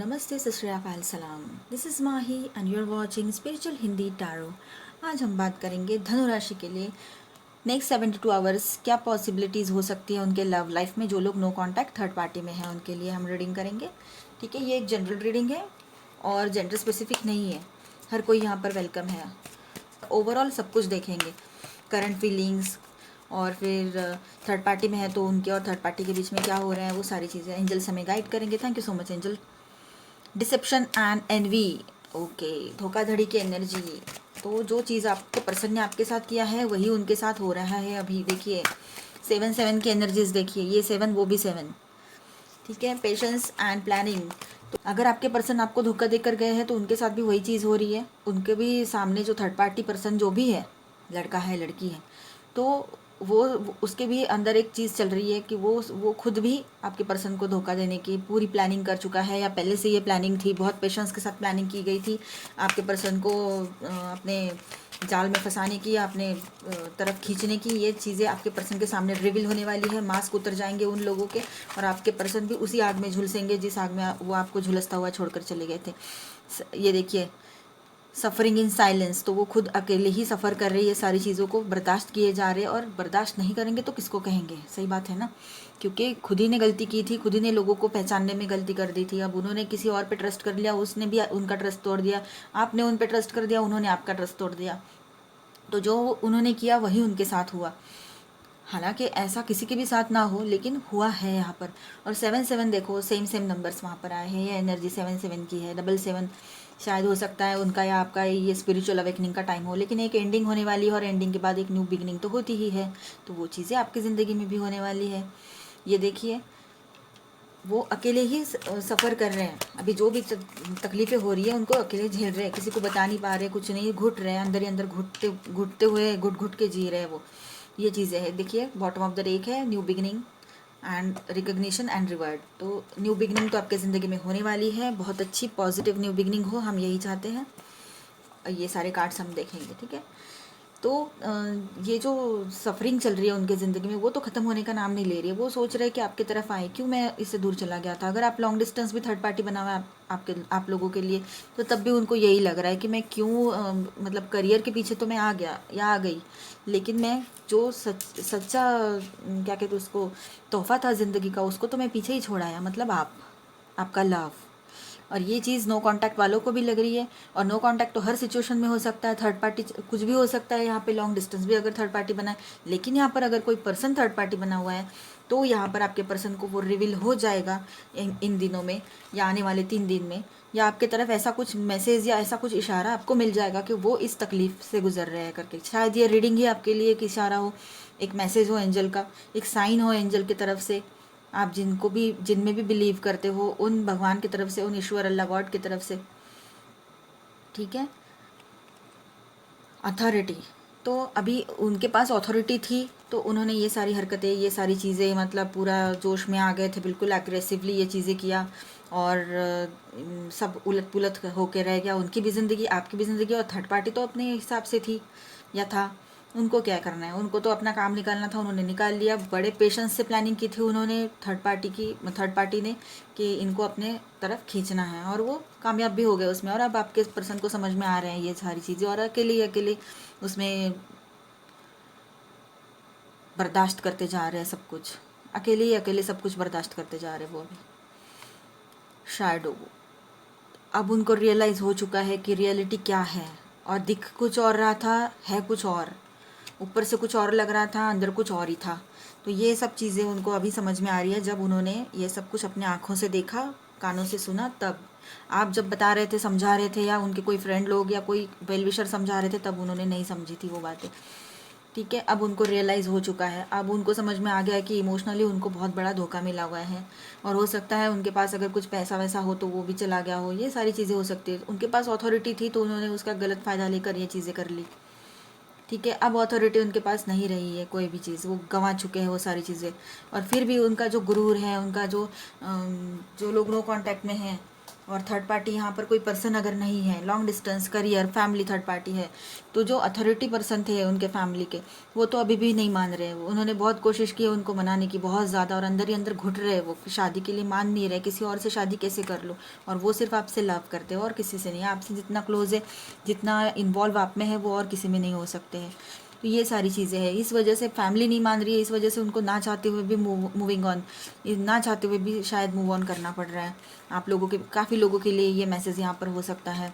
नमस्ते, सत श्री अकाल, सलाम। This is Mahi and you are watching spiritual Hindi tarot. आज हम बात करेंगे धनु राशि के लिए नेक्स्ट 72 आवर्स क्या पॉसिबिलिटीज़ हो सकती है उनके लव लाइफ में। जो लोग नो कांटेक्ट थर्ड पार्टी में हैं उनके लिए हम रीडिंग करेंगे। ठीक है, ये एक जनरल रीडिंग है और जेंडर स्पेसिफिक नहीं है, हर कोई यहाँ पर वेलकम है। ओवरऑल सब कुछ देखेंगे, करंट फीलिंग्स, और फिर थर्ड पार्टी में है तो उनके और थर्ड पार्टी के बीच में क्या हो रहा है, वो सारी चीज़ें एंजल्स हमें गाइड करेंगे। Thank you so much angel. Deception and envy, okay, धोखाधड़ी की एनर्जी। तो जो चीज़ आपके पर्सन ने आपके साथ किया है वही उनके साथ हो रहा है अभी। देखिए 7-7 की एनर्जीज देखिए, ये 7 वो भी 7। ठीक है, पेशेंस एंड प्लानिंग। तो अगर आपके पर्सन आपको धोखा देकर गए हैं तो उनके साथ भी वही चीज़ हो रही है। उनके भी सामने जो थर्ड पार्टी पर्सन जो भी है, लड़का है लड़की है, तो वो उसके भी अंदर एक चीज़ चल रही है कि वो खुद भी आपके पर्सन को धोखा देने की पूरी प्लानिंग कर चुका है, या पहले से ये प्लानिंग थी, बहुत पेशेंस के साथ प्लानिंग की गई थी आपके पर्सन को अपने जाल में फंसाने की या अपने तरफ खींचने की। ये चीज़ें आपके पर्सन के सामने रिवील होने वाली है। मास्क उतर जाएंगे उन लोगों के और आपके पर्सन भी उसी आग में झुलसेंगे जिस आग में वो आपको झुलसता हुआ छोड़कर चले गए थे। ये देखिए, सफ़रिंग इन साइलेंस, तो वो खुद अकेले ही सफ़र कर रही है, सारी चीज़ों को बर्दाश्त किए जा रहे हैं। और बर्दाश्त नहीं करेंगे तो किसको कहेंगे, सही बात है ना, क्योंकि खुद ही ने गलती की थी, खुद ही ने लोगों को पहचानने में गलती कर दी थी। अब उन्होंने किसी और पे ट्रस्ट कर लिया, उसने भी उनका ट्रस्ट तोड़ दिया, आपने उन पे ट्रस्ट कर दिया, उन्होंने आपका ट्रस्ट तोड़ दिया। तो जो उन्होंने किया वही उनके साथ हुआ। हालांकि ऐसा किसी के भी साथ ना हो, लेकिन हुआ है यहाँ पर। और 7-7 देखो, सेम सेम नंबर्स वहाँ पर आए हैं। ये एनर्जी 7-7 की है। 7-7 शायद हो सकता है उनका या आपका ये स्पिरिचुअल अवेकनिंग का टाइम हो, लेकिन एक एंडिंग होने वाली है और एंडिंग के बाद एक न्यू बिगनिंग तो होती ही है। तो वो चीज़ें आपकी ज़िंदगी में भी होने वाली है। ये देखिए, वो अकेले ही सफ़र कर रहे हैं। अभी जो भी तकलीफ़ें हो रही है उनको अकेले झेल रहे हैं, किसी को बता नहीं पा रहे, कुछ नहीं, घुट रहे हैं अंदर ही अंदर, घुटते घुटते हुए घुट घुट के जी रहे हैं वो। ये चीज़ें हैं। देखिए बॉटम ऑफ द डेक है new beginning and recognition and reward. तो न्यू बिगनिंग तो आपके ज़िंदगी में होने वाली है, बहुत अच्छी पॉजिटिव न्यू बिगनिंग हो, हम यही चाहते हैं। ये सारे कार्ड्स हम देखेंगे, ठीक है। तो ये जो सफरिंग चल रही है उनके ज़िंदगी में, वो तो ख़त्म होने का नाम नहीं ले रही है। वो सोच रहे हैं कि आपकी तरफ आए, क्यों मैं इससे दूर चला गया था। अगर आप लॉन्ग डिस्टेंस भी थर्ड पार्टी बना हुआ है आप लोगों के लिए, तो तब भी उनको यही लग रहा है कि मैं क्यों मतलब करियर के पीछे तो मैं आ गया या आ गई, लेकिन मैं जो सच्चा क्या कहते उसको तोहफा था ज़िंदगी का, उसको तो मैं पीछे ही छोड़ आया। मतलब आपका लव। और ये चीज़ नो कांटेक्ट वालों को भी लग रही है। और नो कांटेक्ट तो हर सिचुएशन में हो सकता है, थर्ड पार्टी कुछ भी हो सकता है। यहाँ पे लॉन्ग डिस्टेंस भी अगर थर्ड पार्टी बना है, लेकिन यहाँ पर अगर कोई पर्सन थर्ड पार्टी बना हुआ है तो यहाँ पर आपके पर्सन को वो रिवील हो जाएगा इन दिनों में, या आने वाले 3 दिन में, या आपके तरफ ऐसा कुछ मैसेज या ऐसा कुछ इशारा आपको मिल जाएगा कि वो इस तकलीफ से गुजर रहे हैं करके। शायद ये रीडिंग ही आपके लिए एक इशारा हो, एक मैसेज हो एंजल का, एक साइन हो एंजल की तरफ से। आप जिनमें भी बिलीव करते हो, उन भगवान की तरफ से, उन ईश्वर अल्लाह गॉड की तरफ से, ठीक है। अथॉरिटी, तो अभी उनके पास अथॉरिटी थी तो उन्होंने ये सारी हरकतें, ये सारी चीज़ें, मतलब पूरा जोश में आ गए थे, बिल्कुल एग्रेसिवली ये चीज़ें किया। और सब उलट पुलट होके रह गया, उनकी भी ज़िंदगी आपकी भी ज़िंदगी। और थर्ड पार्टी तो अपने हिसाब से थी या था, उनको क्या करना है, उनको तो अपना काम निकालना था, उन्होंने निकाल लिया। बड़े पेशेंस से प्लानिंग की थी उन्होंने, थर्ड पार्टी ने, कि इनको अपने तरफ खींचना है, और वो कामयाब भी हो गए उसमें। और अब आपके पर्सन को समझ में आ रहे हैं ये सारी चीज़ें, और अकेले अकेले उसमें बर्दाश्त करते जा रहे हैं सब कुछ, अकेले ही अकेले सब कुछ बर्दाश्त करते जा रहे हैं वो अभी। शैडो, अब उनको रियलाइज़ हो चुका है कि रियलिटी क्या है, और दिख कुछ और रहा था, है कुछ और, ऊपर से कुछ और लग रहा था, अंदर कुछ और ही था। तो ये सब चीज़ें उनको अभी समझ में आ रही है, जब उन्होंने ये सब कुछ अपने आँखों से देखा, कानों से सुना। तब आप जब बता रहे थे, समझा रहे थे, या उनके कोई फ्रेंड लोग या कोई वेल विशर समझा रहे थे, तब उन्होंने नहीं समझी थी वो बातें, ठीक है। अब उनको रियलाइज़ हो चुका है, अब उनको समझ में आ गया है कि इमोशनली उनको बहुत बड़ा धोखा मिला हुआ है। और हो सकता है उनके पास अगर कुछ पैसा वैसा हो तो वो भी चला गया हो, ये सारी चीज़ें हो सकती है। उनके पास अथॉरिटी थी तो उन्होंने उसका गलत फ़ायदा लेकर ये चीज़ें कर ली, ठीक है। अब अथॉरिटी उनके पास नहीं रही है, कोई भी चीज़ वो गंवा चुके हैं वो सारी चीज़ें। और फिर भी उनका जो गुरूर है, उनका जो लोग नो कांटेक्ट में हैं, और थर्ड पार्टी यहाँ पर कोई पर्सन अगर नहीं है, long distance, career, family third party है, तो जो अथॉरिटी पर्सन थे उनके फैमिली के, वो तो अभी भी नहीं मान रहे हैं। उन्होंने बहुत कोशिश की उनको मनाने की, बहुत ज़्यादा, और अंदर ही अंदर घुट रहे वो, शादी के लिए मान नहीं रहे, किसी और से शादी कैसे कर लो। और वो सिर्फ आपसे लव करते हो और किसी से नहीं, आपसे जितना क्लोज है, जितना इन्वॉल्व आप में है, वो और किसी में नहीं हो सकते हैं। तो ये सारी चीज़ें हैं, इस वजह से फैमिली नहीं मान रही है, इस वजह से उनको ना चाहते हुए भी मूविंग ऑन, ना चाहते हुए भी शायद मूव ऑन करना पड़ रहा है। आप लोगों के, काफ़ी लोगों के लिए ये मैसेज यहाँ पर हो सकता है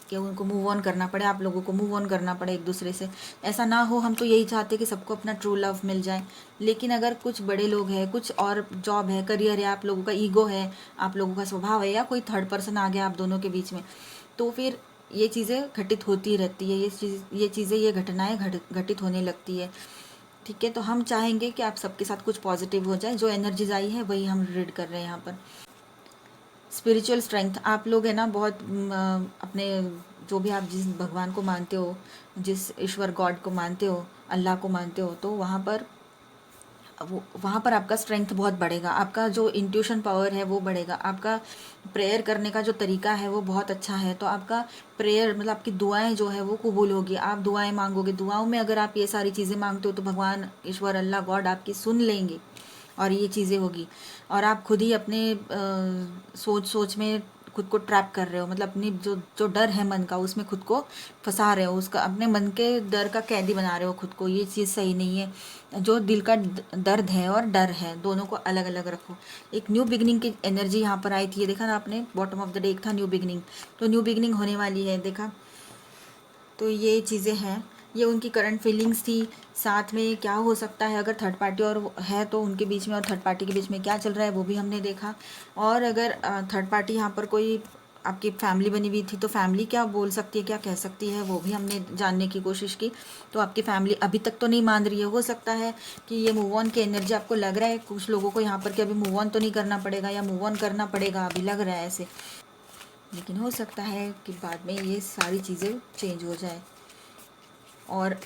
कि उनको मूव ऑन करना पड़े, आप लोगों को मूव ऑन करना पड़े एक दूसरे से। ऐसा ना हो, हम तो यही चाहते कि सबको अपना ट्रू लव मिल जाए, लेकिन अगर कुछ बड़े लोग हैं, कुछ और जॉब है, करियर है, आप लोगों का ईगो है, आप लोगों का स्वभाव है, या कोई थर्ड पर्सन आ गया आप दोनों के बीच में, तो फिर ये चीज़ें घटित होती रहती है, ये चीज़ें, ये घटनाएं घटित होने लगती है। ठीक है, तो हम चाहेंगे कि आप सबके साथ कुछ पॉजिटिव हो जाए, जो एनर्जीज आई है वही हम रीड कर रहे हैं यहाँ पर। स्पिरिचुअल स्ट्रेंथ, आप लोग है ना बहुत अपने, जो भी आप जिस भगवान को मानते हो, जिस ईश्वर गॉड को मानते हो, अल्लाह को मानते हो, तो वहाँ पर आपका स्ट्रेंथ बहुत बढ़ेगा, आपका जो इंट्यूशन पावर है वो बढ़ेगा, आपका प्रेयर करने का जो तरीका है वो बहुत अच्छा है। तो आपका प्रेयर मतलब आपकी दुआएं जो है वो कबूल होगी, आप दुआएं मांगोगे, दुआओं में अगर आप ये सारी चीज़ें मांगते हो तो भगवान, ईश्वर, अल्लाह, गॉड आपकी सुन लेंगे और ये चीज़ें होगी। और आप खुद ही अपने सोच सोच में खुद को ट्रैप कर रहे हो, मतलब अपनी जो जो डर है मन का, उसमें खुद को फंसा रहे हो, उसका अपने मन के डर का कैदी बना रहे हो खुद को। ये चीज़ सही नहीं है। जो दिल का दर्द है और डर है, दोनों को अलग अलग रखो। एक न्यू बिगनिंग की एनर्जी यहाँ पर आई थी, ये देखा ना आपने, बॉटम ऑफ द डे था न्यू बिगनिंग, तो न्यू बिगनिंग होने वाली है, देखा। तो ये चीज़ें हैं, ये उनकी करंट फीलिंग्स थी। साथ में क्या हो सकता है अगर थर्ड पार्टी और है तो उनके बीच में, और थर्ड पार्टी के बीच में क्या चल रहा है वो भी हमने देखा। और अगर थर्ड पार्टी यहाँ पर कोई आपकी फैमिली बनी हुई थी, तो फैमिली क्या बोल सकती है, क्या कह सकती है, वो भी हमने जानने की कोशिश की। तो आपकी फैमिली अभी तक तो नहीं मान रही है, हो सकता है कि ये मूव ऑन की एनर्जी आपको लग रहा है कुछ लोगों को यहाँ पर कि अभी मूव ऑन तो नहीं करना पड़ेगा, या मूव ऑन करना पड़ेगा, अभी लग रहा है ऐसे, लेकिन हो सकता है कि बाद में ये सारी चीज़ें चेंज हो जाए। और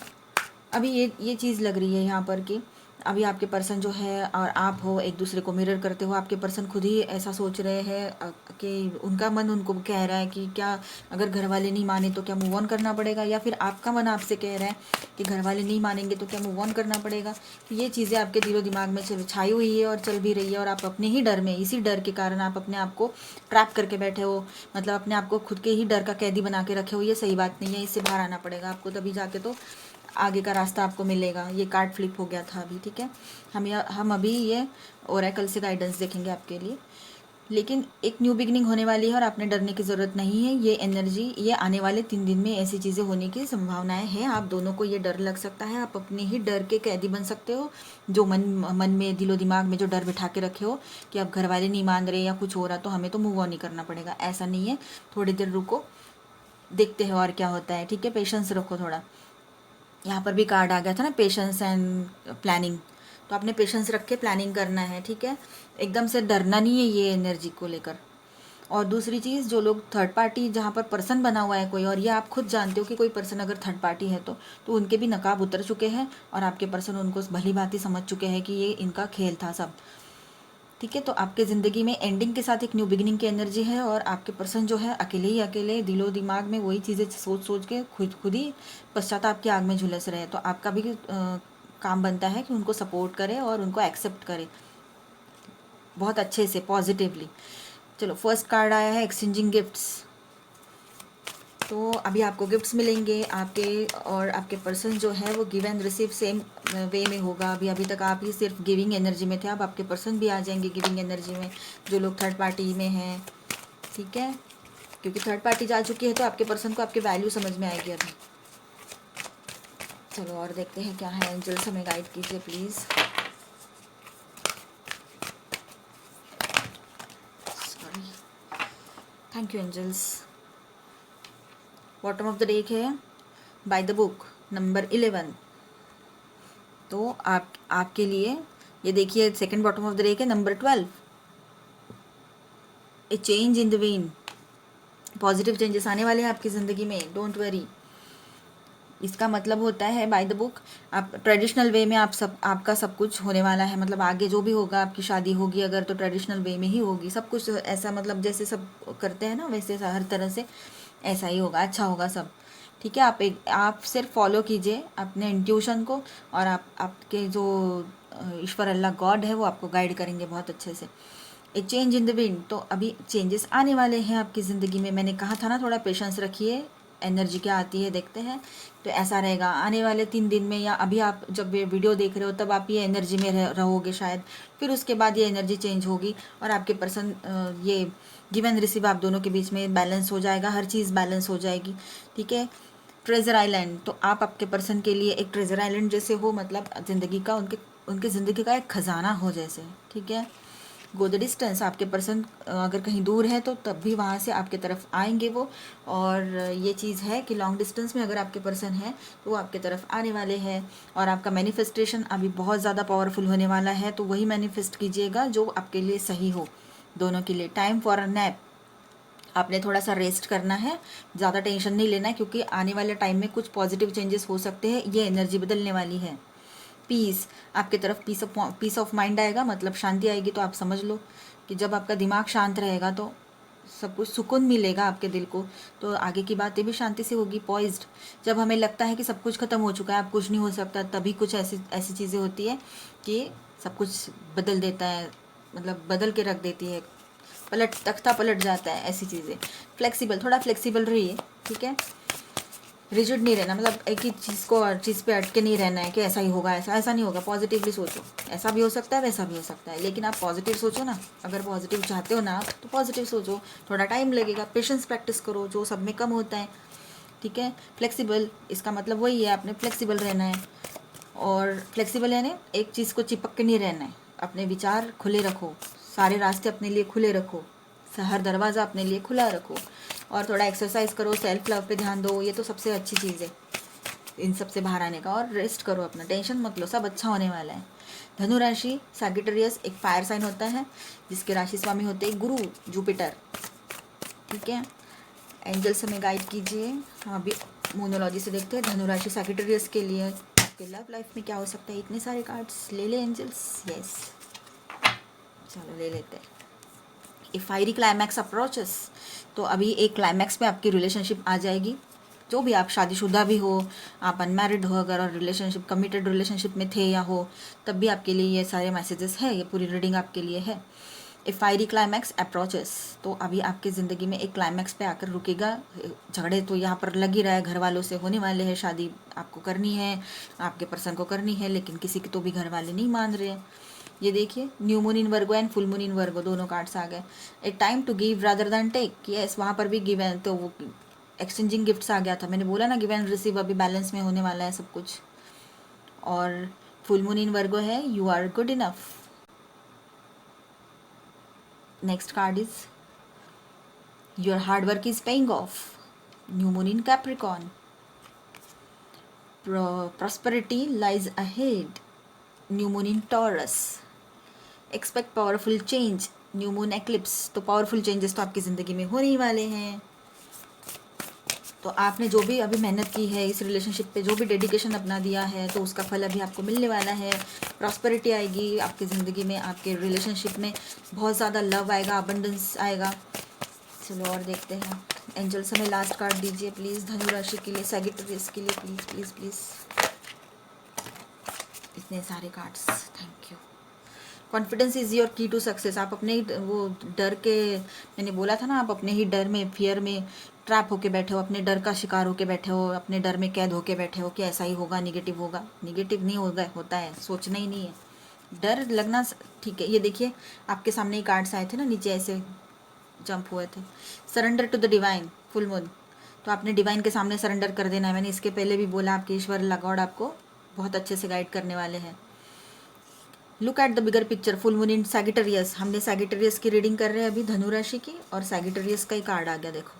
अभी ये चीज़ लग रही है यहाँ पर कि अभी आपके पर्सन जो है और आप हो, एक दूसरे को मिरर करते हो, आपके पर्सन खुद ही ऐसा सोच रहे हैं कि उनका मन उनको कह रहा है कि क्या अगर घर वाले नहीं माने तो क्या मूव ऑन करना पड़ेगा, या फिर आपका मन आपसे कह रहा है कि घर वाले नहीं मानेंगे तो क्या मूव ऑन करना पड़ेगा। तो ये चीज़ें आपके दिलो दिमाग में छाई हुई है और चल भी रही है, और आप अपने ही डर में, इसी डर के कारण आप अपने आप को ट्रैप करके बैठे हो, मतलब अपने आप को खुद के ही डर का कैदी बना के रखे हो। ये सही बात नहीं है, इससे बाहर आना पड़ेगा आपको, तभी जाके तो आगे का रास्ता आपको मिलेगा। ये कार्ड फ्लिप हो गया था अभी, ठीक है। हम अभी ये ओरेकल से गाइडेंस देखेंगे आपके लिए, लेकिन एक न्यू बिगनिंग होने वाली है और आपने डरने की ज़रूरत नहीं है। ये एनर्जी, ये आने वाले 3 दिन में ऐसी चीज़ें होने की संभावनाएं हैं। आप दोनों को ये डर लग सकता है, आप अपने ही डर के कैदी बन सकते हो, जो मन में, दिलो दिमाग में जो डर बिठा के रखे हो कि अब घर वाले नहीं मान रहे या कुछ हो रहा तो हमें तो मूव ऑन नहीं करना पड़ेगा। ऐसा नहीं है, थोड़ी देर रुको, देखते हैं और क्या होता है, ठीक है। पेशेंस रखो थोड़ा। यहाँ पर भी कार्ड आ गया था ना, पेशेंस एंड प्लानिंग, तो आपने पेशेंस रख के प्लानिंग करना है, ठीक है। एकदम से डरना नहीं है ये एनर्जी को लेकर। और दूसरी चीज़, जो लोग थर्ड पार्टी, जहाँ पर पर्सन बना हुआ है कोई, और ये आप खुद जानते हो कि कोई पर्सन अगर थर्ड पार्टी है तो उनके भी नकाब उतर चुके हैं, और आपके पर्सन उनको भली भांति समझ चुके हैं कि ये इनका खेल था सब, ठीक है। तो आपके ज़िंदगी में एंडिंग के साथ एक न्यू बिगिनिंग की एनर्जी है, और आपके पर्सन जो है अकेले ही अकेले दिलो दिमाग में वही चीज़ें सोच सोच के खुद ही पश्चाताप की आग में झुलस रहे हैं। तो आपका भी काम बनता है कि उनको सपोर्ट करें और उनको एक्सेप्ट करें बहुत अच्छे से, पॉजिटिवली। चलो, फर्स्ट कार्ड आया है एक्सचेंजिंग गिफ्ट्स। तो अभी आपको गिफ्ट्स मिलेंगे, आपके और आपके पर्सन जो है वो give and receive same way में होगा। अभी तक आप ही सिर्फ गिविंग एनर्जी में थे, अब आपके पर्सन भी आ जाएंगे गिविंग एनर्जी में, जो लोग थर्ड पार्टी में हैं, ठीक है। क्योंकि थर्ड पार्टी जा चुकी है तो आपके पर्सन को आपके वैल्यू समझ में आएगी अभी। चलो और देखते हैं क्या है, एंजल्स हमें गाइड कीजिए please. Sorry, thank you angels. Bottom of the deck है बाय द बुक नंबर 11। तो आपके लिए ये देखिए, second bottom of the deck है number 12, a change in the wind. Positive changes आने वाले हैं आपकी ज़िंदगी में, डोंट वरी। इसका मतलब होता है बाय द बुक, आप ट्रेडिशनल वे में आपका सब कुछ होने वाला है। मतलब आगे जो भी होगा, आपकी शादी होगी अगर तो ट्रेडिशनल वे में ही होगी, सब कुछ ऐसा, मतलब जैसे सब करते हैं ना वैसे हर तरह से ऐसा ही होगा, अच्छा होगा सब। ठीक है, आप सिर्फ फॉलो कीजिए अपने इंट्यूशन को, और आपके जो ईश्वर अल्लाह गॉड है वो आपको गाइड करेंगे बहुत अच्छे से। ए चेंज इन द विंड, तो अभी चेंजेस आने वाले हैं आपकी ज़िंदगी में। मैंने कहा था ना, थोड़ा पेशेंस रखिए, एनर्जी क्या आती है देखते हैं। तो ऐसा रहेगा आने वाले 3 दिन में, या अभी आप जब ये वीडियो देख रहे हो तब आप ये एनर्जी में रहोगे शायद, फिर उसके बाद ये एनर्जी चेंज होगी और आपके पर्सन, ये गिव एंड रिसीव आप दोनों के बीच में बैलेंस हो जाएगा, हर चीज़ बैलेंस हो जाएगी। ठीक है, ट्रेजर आइलैंड, तो आप आपके पर्सन के लिए एक ट्रेजर आइलैंड जैसे हो, मतलब ज़िंदगी का, उनके ज़िंदगी का एक खजाना हो जैसे। ठीक है, गो द डिस्टेंस, आपके पर्सन अगर कहीं दूर है तो तब भी वहाँ से आपके तरफ आएंगे वो। और ये चीज़ है कि लॉन्ग डिस्टेंस में अगर आपके पर्सन है तो वो आपके तरफ आने वाले हैं। और आपका मैनिफेस्टेशन अभी बहुत ज़्यादा पावरफुल होने वाला है, तो वही मैनिफेस्ट कीजिएगा जो आपके लिए सही हो, दोनों के लिए। टाइम फॉर अ नैप, आपने थोड़ा सा रेस्ट करना है, ज़्यादा टेंशन नहीं लेना है, क्योंकि आने वाले टाइम में कुछ पॉजिटिव चेंजेस हो सकते हैं, ये एनर्जी बदलने वाली है। पीस, आपके तरफ पीस ऑफ माइंड आएगा, मतलब शांति आएगी। तो आप समझ लो कि जब आपका दिमाग शांत रहेगा तो सब कुछ सुकून मिलेगा आपके दिल को, तो आगे की बातें भी शांति से होगी। पॉइज्ड, जब हमें लगता है कि सब कुछ ख़त्म हो चुका है, अब कुछ नहीं हो सकता, तभी कुछ ऐसी ऐसी चीज़ें होती है कि सब कुछ बदल देता है, मतलब बदल के रख देती है, तख्ता पलट जाता है, ऐसी चीज़ें। फ्लेक्सिबल, थोड़ा फ्लेक्सिबल रहिए। ठीक है, रिजिड नहीं रहना, मतलब एक ही चीज़ को और चीज़ पे अटके नहीं रहना है कि ऐसा ही होगा, ऐसा नहीं होगा। पॉजिटिवली सोचो, ऐसा भी हो सकता है वैसा भी हो सकता है, लेकिन आप पॉजिटिव सोचो ना। अगर पॉजिटिव चाहते हो ना आप, तो पॉजिटिव सोचो। थोड़ा टाइम लगेगा, पेशेंस प्रैक्टिस करो, जो सब में कम होता है। ठीक है, फ्लेक्सिबल, इसका मतलब वही है, आपने फ्लेक्सिबल रहना है। और फ्लेक्सिबल यानी एक चीज़ को चिपक के नहीं रहना है, अपने विचार खुले रखो, सारे रास्ते अपने लिए खुले रखो, हर दरवाज़ा अपने लिए खुला रखो। और थोड़ा एक्सरसाइज करो, सेल्फ लव पे ध्यान दो, ये तो सबसे अच्छी चीज़ है इन सब से बाहर आने का। और रेस्ट करो, अपना टेंशन मत लो, सब अच्छा होने वाला है। धनु राशि, सैगिटेरियस एक फायर साइन होता है जिसके राशि स्वामी होते हैं गुरु जुपिटर। ठीक है, एंजल्स हमें गाइड कीजिए। हाँ, अभी मोनोलॉजी से देखते हैं धनु राशि सैगिटेरियस के लिए आपके लव लाइफ में क्या हो सकता है। इतने सारे कार्ड्स ले ले एंजल्स, यस, चलो ले लेते हैं। ए फायरी क्लाइमैक्स अप्रोचेस, तो अभी एक क्लाइमैक्स में आपकी रिलेशनशिप आ जाएगी। जो भी आप शादीशुदा भी हो, आप अनमैरिड हो अगर, और रिलेशनशिप कमिटेड रिलेशनशिप में थे या हो, तब भी आपके लिए ये सारे मैसेजेस है, ये पूरी रीडिंग आपके लिए है। ए फायरी क्लाइमैक्स अप्रोचेस, तो अभी आपकी ज़िंदगी में एक क्लाइमैक्स पे आकर रुकेगा। झगड़े तो यहाँ पर लग ही रहा है, घर वालों से होने वाले हैं, शादी आपको करनी है, आपके पर्सन को करनी है, लेकिन किसी के तो भी घर वाले नहीं मान रहे हैं। ये देखिए, new moon in Virgo and full moon in Virgo, दोनों कार्ड्स आ गए। A time to give rather than take, yes, वहाँ पर भी गिव एंड, तो वो एक्सचेंजिंग गिफ्ट्स आ गया था। मैंने बोला ना, गिव एंड रिसीव अभी बैलेंस में होने वाला है सब कुछ। और फुल मून इन वर्गो है, you are good enough. Next card is your hard work is paying off, new moon in Capricorn. Prosperity lies ahead, new moon in Taurus. Expect powerful change, new moon eclipse, तो powerful changes तो आपकी ज़िंदगी में होने ही वाले हैं। तो आपने जो भी अभी मेहनत की है इस रिलेशनशिप पे, जो भी डेडिकेशन अपना दिया है, तो उसका फल अभी आपको मिलने वाला है। प्रॉस्पेरिटी आएगी आपकी ज़िंदगी में, आपके रिलेशनशिप में बहुत ज़्यादा लव आएगा, अबंडेंस आएगा। चलो और देखते हैं, एंजल्स हमें लास्ट कार्ड दीजिए प्लीज़, धनु राशि के लिए, सैगिटेरियस के लिए, प्लीज़ प्लीज़ प्लीज़। इतने सारे cards, thank you. Confidence is your key to success, आप अपने वो डर के, मैंने बोला था ना, आप अपने ही डर में, फियर में ट्रैप होके बैठे हो, अपने डर का शिकार होके बैठे हो, अपने डर में कैद होके बैठे हो कि ऐसा ही होगा, निगेटिव होगा। निगेटिव नहीं होगा, होता है, सोचना ही नहीं है, डर लगना ठीक है। ये देखिए, आपके सामने ही कार्ड्स आए थे ना, नीचे ऐसे जंप हुए थे। Surrender to the divine, full moon, तो आपने डिवाइन के सामने सरेंडर कर देना है। मैंने इसके पहले भी बोला, आपके ईश्वर गॉड आपको बहुत अच्छे से गाइड करने वाले हैं। Look at the bigger picture, full moon in Sagittarius, हमने सैगिटेरियस की रीडिंग कर रहे हैं अभी, धनु राशि की, और सैगिटेरियस का ही कार्ड आ गया, देखो,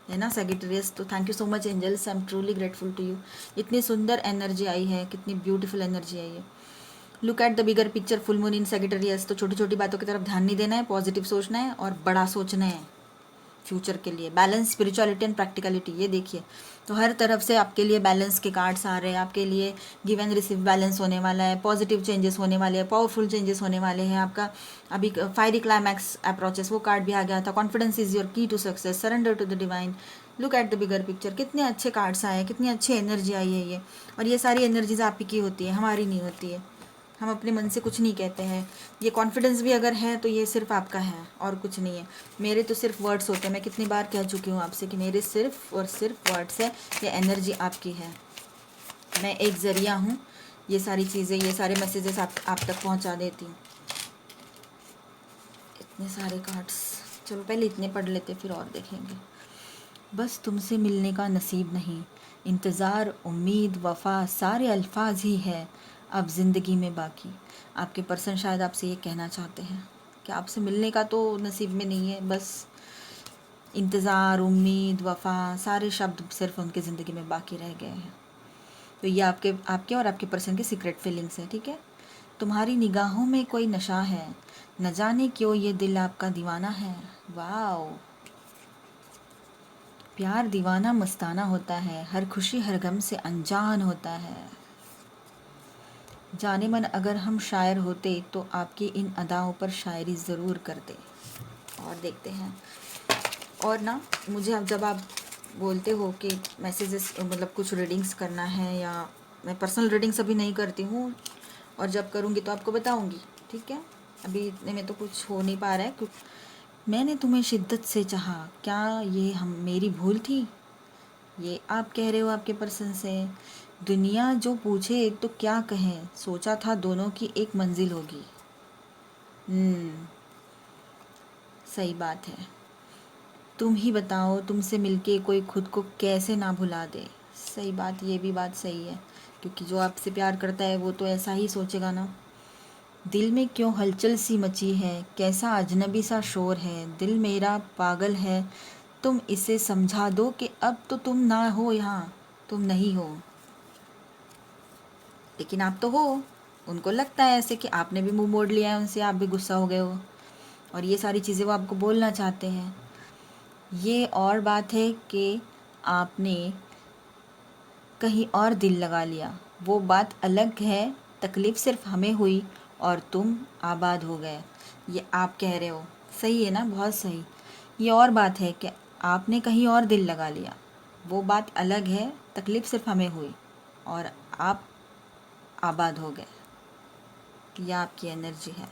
है ना सैगिटेरियस। तो thank you so much angels, I am truly grateful to you. इतनी सुंदर एनर्जी आई है, कितनी ब्यूटीफुल एनर्जी आई है। Look at the bigger picture, full moon in Sagittarius, तो छोटी छोटी बातों की तरफ ध्यान नहीं देना है, पॉजिटिव सोचना है और बड़ा सोचना है। फ्यूचर के लिए। बैलेंस, स्पिरिचुअलिटी एंड प्रैक्टिकलिटी, ये देखिए, तो हर तरफ से आपके लिए बैलेंस के कार्ड्स आ रहे हैं। आपके लिए गिव एंड रिसीव बैलेंस होने वाला है, पॉजिटिव चेंजेस होने वाले हैं, पावरफुल चेंजेस होने वाले हैं। आपका अभी फायरी क्लाइमैक्स अप्रोचेस, वो कार्ड भी आ गया था। Confidence is your key to success, surrender to the divine, look at the bigger picture. कितने अच्छे कार्ड्स आए, कितनी अच्छी एनर्जी आई है ये। और ये सारी एनर्जीज आप ही की होती है, हमारी नहीं होती है। हम अपने मन से कुछ नहीं कहते हैं। ये कॉन्फिडेंस भी अगर है तो ये सिर्फ आपका है और कुछ नहीं है। मेरे तो सिर्फ वर्ड्स होते हैं। मैं कितनी बार कह चुकी हूँ आपसे कि मेरे सिर्फ और सिर्फ वर्ड्स है। ये एनर्जी आपकी है, मैं एक ज़रिया हूँ। ये सारी चीज़ें, ये सारे मैसेजेस आप तक पहुँचा देती हूँ। इतने सारे कार्ड्स, चलो पहले इतने पढ़ लेते फिर और देखेंगे। बस तुमसे मिलने का नसीब नहीं, इंतज़ार, उम्मीद, वफ़ा सारे अल्फाज ही है अब ज़िंदगी में बाकी। आपके पर्सन शायद आपसे ये कहना चाहते हैं कि आपसे मिलने का तो नसीब में नहीं है, बस इंतज़ार, उम्मीद, वफ़ा सारे शब्द सिर्फ उनकी ज़िंदगी में बाकी रह गए हैं। तो ये आपके और आपके पर्सन की सीक्रेट फीलिंग्स है, ठीक है। तुम्हारी निगाहों में कोई नशा है, न जाने क्यों ये दिल आपका दीवाना है। वाओ, प्यार दीवाना मस्ताना होता है, हर खुशी हर गम से अनजान होता है। जाने मन अगर हम शायर होते तो आपकी इन अदाओं पर शायरी ज़रूर करते। और देखते हैं। और ना, मुझे अब जब आप बोलते हो कि मैसेजेस मतलब कुछ रीडिंग्स करना है, या मैं पर्सनल रीडिंग्स अभी नहीं करती हूँ, और जब करूँगी तो आपको बताऊँगी, ठीक है। अभी इतने में तो कुछ हो नहीं पा रहा है। मैंने तुम्हें शिद्दत से चाहा, क्या ये हम मेरी भूल थी। ये आप कह रहे हो आपके पर्सन से। दुनिया जो पूछे तो क्या कहें, सोचा था दोनों की एक मंजिल होगी। सही बात है। तुम ही बताओ, तुमसे मिलके कोई खुद को कैसे ना भुला दे। सही बात, ये भी बात सही है, क्योंकि जो आपसे प्यार करता है वो तो ऐसा ही सोचेगा ना। दिल में क्यों हलचल सी मची है, कैसा अजनबी सा शोर है, दिल मेरा पागल है, तुम इसे समझा दो कि अब तो तुम ना हो यहाँ, तुम नहीं हो। लेकिन आप तो हो। उनको लगता है ऐसे कि आपने भी मुंह मोड़ लिया है उनसे, आप भी गुस्सा हो गए हो, और ये सारी चीज़ें वो आपको बोलना चाहते हैं। ये और बात है कि आपने कहीं और दिल लगा लिया, वो बात अलग है। तकलीफ़ सिर्फ हमें हुई और तुम आबाद हो गए, ये आप कह रहे हो। सही है ना, बहुत सही। ये और बात है कि आपने कहीं और दिल लगा लिया, वो बात अलग है। तकलीफ़ सिर्फ हमें हुई और आप आबाद हो गए, यह आपकी एनर्जी है।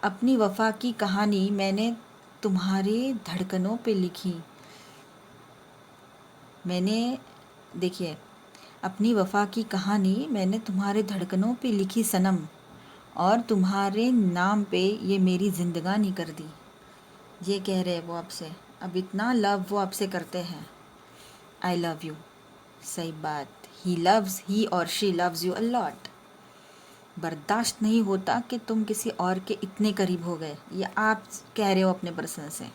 अपनी वफ़ा की कहानी मैंने तुम्हारे धड़कनों पे लिखी। मैंने, देखिए, अपनी वफ़ा की कहानी मैंने तुम्हारे धड़कनों पे लिखी सनम, और तुम्हारे नाम पे ये मेरी ज़िंदगानी कर दी। ये कह रहे हैं वो आपसे। अब इतना लव वो आपसे करते हैं। I love you. सही बात, ही और she loves you a lot. बर्दाश्त नहीं होता कि तुम किसी और के इतने करीब हो गए, ये आप कह रहे हो अपने पर्सन से।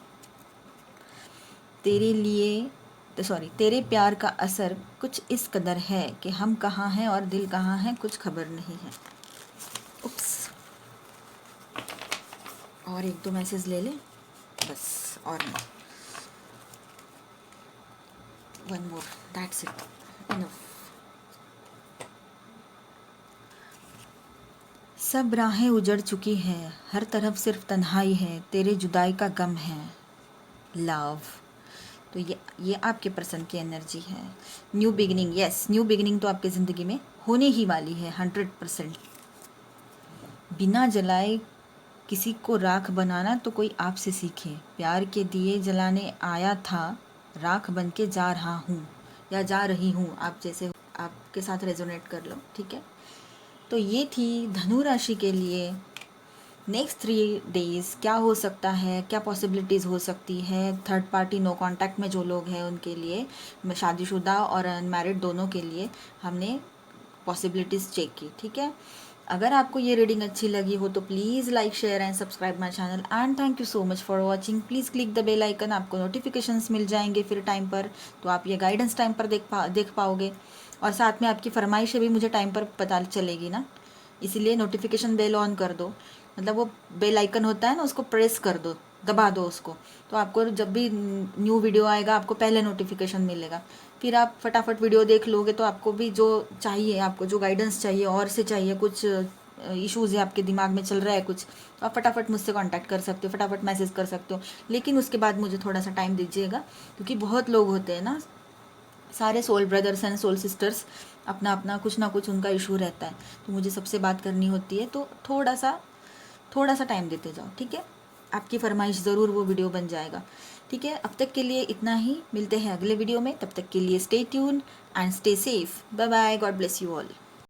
तेरे प्यार का असर कुछ इस कदर है कि हम कहाँ हैं और दिल कहाँ है कुछ खबर नहीं है। उप्स, और एक दो मैसेज ले ले बस, और नहीं। One more, that's it, enough. सब राहें उजड़ चुकी हैं, हर तरफ सिर्फ तन्हाई है, तेरे जुदाई का गम है। लव, तो ये आपके पर्सन की एनर्जी है। New beginning, yes, new beginning तो आपकी ज़िंदगी में होने ही वाली है 100%। बिना जलाए किसी को राख बनाना तो कोई आपसे सीखे, प्यार के दिए जलाने आया था, राख बन के जा रहा हूँ या जा रही हूँ। आप जैसे आपके साथ रेजोनेट कर लो, ठीक है। तो ये थी धनु राशि के लिए नेक्स्ट 3 डेज़ क्या हो सकता है, क्या पॉसिबिलिटीज़ हो सकती है। थर्ड पार्टी नो कांटेक्ट में जो लोग हैं उनके लिए, शादीशुदा और अनमैरिड दोनों के लिए हमने पॉसिबिलिटीज़ चेक की, ठीक है। अगर आपको ये रीडिंग अच्छी लगी हो तो please like, share and subscribe my channel, and thank you so much for watching. Please click the bell icon, आपको नोटिफिकेशंस मिल जाएंगे फिर टाइम पर, तो आप ये गाइडेंस टाइम पर देख पाओगे, और साथ में आपकी फरमाइशें भी मुझे टाइम पर पता चलेगी ना, इसीलिए नोटिफिकेशन बेल ऑन कर दो। मतलब वो बेल आइकन होता है ना, उसको प्रेस कर दो, दबा दो उसको, तो आपको जब भी न्यू वीडियो आएगा आपको पहले नोटिफिकेशन मिलेगा। फिर आप फटाफट वीडियो देख लोगे तो आपको भी जो चाहिए, आपको जो गाइडेंस चाहिए और से चाहिए, कुछ इश्यूज़ है आपके दिमाग में चल रहा है कुछ, तो आप फटाफट मुझसे कांटेक्ट कर सकते हो, फटाफट मैसेज कर सकते हो। लेकिन उसके बाद मुझे थोड़ा सा टाइम दीजिएगा, क्योंकि बहुत लोग होते हैं ना, सारे soul brothers and soul sisters, अपना अपना कुछ ना कुछ उनका इशू रहता है, तो मुझे सबसे बात करनी होती है, तो थोड़ा सा टाइम देते जाओ, ठीक है। आपकी फरमाइश ज़रूर वो वीडियो बन जाएगा, ठीक है। अब तक के लिए इतना ही, मिलते हैं अगले वीडियो में, तब तक के लिए stay tune and stay safe, bye bye, God bless you all.